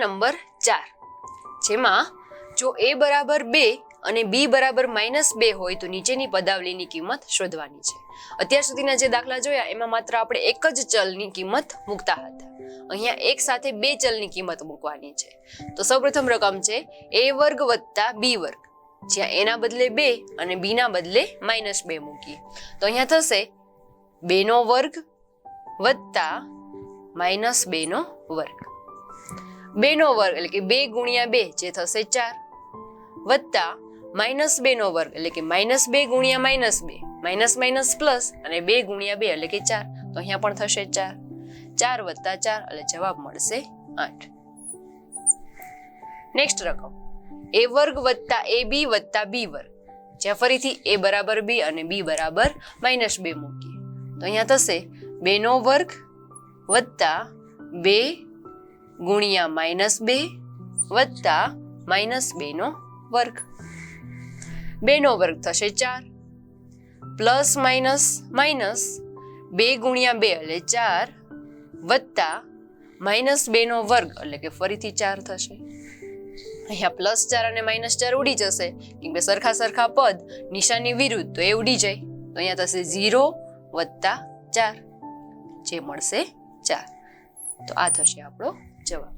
Number 4, જેમાં જો a બરાબર 2 અને b બરાબર -2 હોય તો નીચેની પદાવલીની કિંમત શોધવાની છે. અત્યાર સુધીના જે દાખલા જોયા એમાં માત્ર આપણે એક જ ચલની કિંમત મૂકતા હતા. અહીંયા એક સાથે બે ચલની કિંમત મૂકવાની છે. તો સૌપ્રથમ રકમ છે a વર્ગ વત્તા b વર્ગ, જ્યાં a ના બદલે 2 અને b ના બદલે -2 મૂકીએ તો અહીંયા થશે 2 નો વર્ગ વત્તા -2 નો વર્ગ. 2 નો વર્ગ એટલે કે 2 ગુણ્યા 2 જે થશે 4 વત્તા -2 નો વર્ગ એટલે કે -2 ગુણ્યા -2 - પ્લસ અને 2 ગુણ્યા 2 એટલે કે 4 તો અહીંયા પણ થશે 4. 4 વત્તા 4 એટલે જવાબ મળશે 8. નેક્સ્ટ રકમ a વર્ગ વત્તા ab વત્તા b વર્ગ, જ્યાં ફરીથી a બરાબર b અને b બરાબર -2 મૂકીએ તો અહીંયા થશે 2 નો વર્ગ વત્તા 2 ગુણ્યા -2 વત્તા -2 નો વર્ગ. 2 નો વર્ગ થશે 4 પ્લસ માઇનસ 2 ગુણ્યા 2 એટલે 4 વત્તા -2 નો વર્ગ એટલે કે ફરીથી 4 થશે. અહીંયા +4 અને -4 ઉડી જશે કેમ કે સરખા પદ નિશાની વિરુદ્ધ તો એ ઉડી જાય તો અહીંયા થશે 0 વત્તા 4 જે મળશે 4. તો આ થશે આપણો જવાબ.